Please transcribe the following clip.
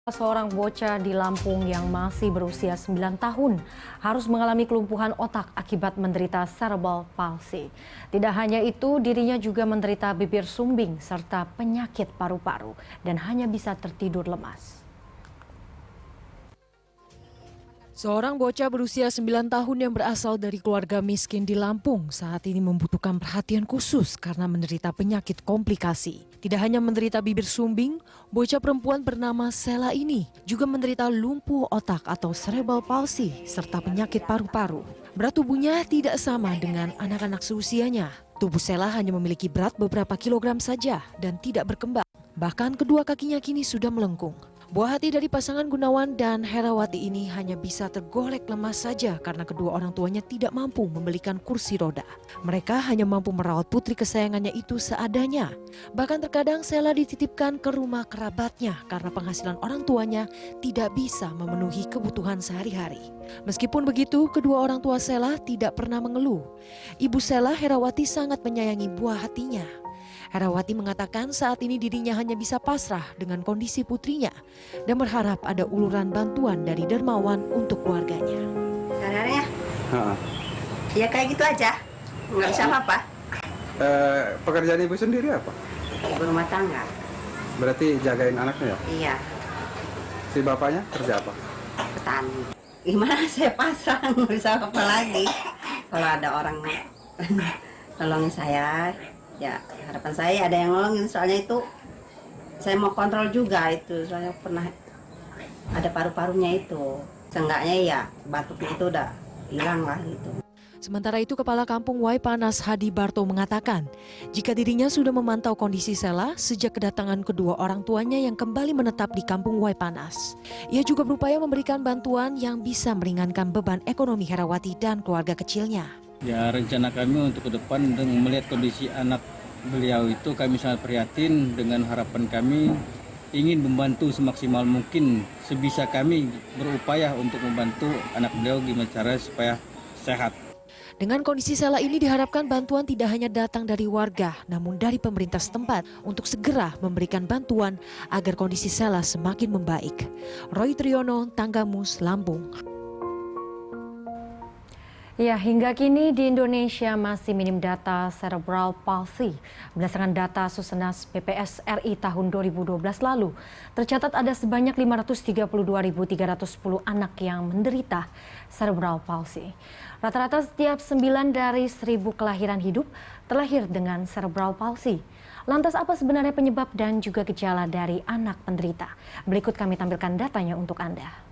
Seorang bocah di Lampung yang masih berusia 9 tahun harus mengalami kelumpuhan otak akibat menderita cerebral palsy. Tidak hanya itu, dirinya juga menderita bibir sumbing serta penyakit paru-paru dan hanya bisa tertidur lemas. Seorang bocah berusia 9 tahun yang berasal dari keluarga miskin di Lampung saat ini membutuhkan perhatian khusus karena menderita penyakit komplikasi. Tidak hanya menderita bibir sumbing, bocah perempuan bernama Sela ini juga menderita lumpuh otak atau cerebral palsy serta penyakit paru-paru. Berat tubuhnya tidak sama dengan anak-anak seusianya. Tubuh Sela hanya memiliki berat beberapa kilogram saja dan tidak berkembang. Bahkan kedua kakinya kini sudah melengkung. Buah hati dari pasangan Gunawan dan Herawati ini hanya bisa tergolek lemas saja karena kedua orang tuanya tidak mampu membelikan kursi roda. Mereka hanya mampu merawat putri kesayangannya itu seadanya. Bahkan terkadang Sela dititipkan ke rumah kerabatnya karena penghasilan orang tuanya tidak bisa memenuhi kebutuhan sehari-hari. Meskipun begitu, kedua orang tua Sela tidak pernah mengeluh. Ibu Sela, Herawati, sangat menyayangi buah hatinya. Herawati mengatakan saat ini dirinya hanya bisa pasrah dengan kondisi putrinya dan berharap ada uluran bantuan dari dermawan untuk keluarganya. Sebenarnya, ya kayak gitu aja, nggak bisa apa-apa. Pekerjaan ibu sendiri apa? Ibu rumah tangga. Berarti jagain anaknya ya? Iya, Si bapaknya kerja apa? petani. Gimana saya pasrah, nggak bisa apa lagi. Kalau ada orang nolongin saya, ya harapan saya ada yang nolongin. Soalnya itu saya mau kontrol juga itu, soalnya pernah ada paru-parunya itu. Seenggaknya ya batuknya itu udah hilang lah gitu. Sementara itu, Kepala Kampung Waipanas Hadi Barto mengatakan jika dirinya sudah memantau kondisi Sela sejak kedatangan kedua orang tuanya yang kembali menetap di Kampung Waipanas. Ia juga berupaya memberikan bantuan yang bisa meringankan beban ekonomi Herawati dan keluarga kecilnya. Ya, rencana kami untuk ke depan dengan melihat kondisi anak beliau itu kami sangat prihatin. Dengan harapan kami ingin membantu semaksimal mungkin, sebisa kami berupaya untuk membantu anak beliau gimana cara supaya sehat. Dengan kondisi Sela ini diharapkan bantuan tidak hanya datang dari warga, namun dari pemerintah setempat untuk segera memberikan bantuan agar kondisi Sela semakin membaik. Roy Triyono, Tanggamus, Lampung. Ya, hingga kini di Indonesia masih minim data cerebral palsy. Berdasarkan data Susenas PPS RI tahun 2012 lalu, tercatat ada sebanyak 532.310 anak yang menderita cerebral palsy. Rata-rata setiap 9 dari 1.000 kelahiran hidup terlahir dengan cerebral palsy. Lantas apa sebenarnya penyebab dan juga gejala dari anak penderita? Berikut kami tampilkan datanya untuk Anda.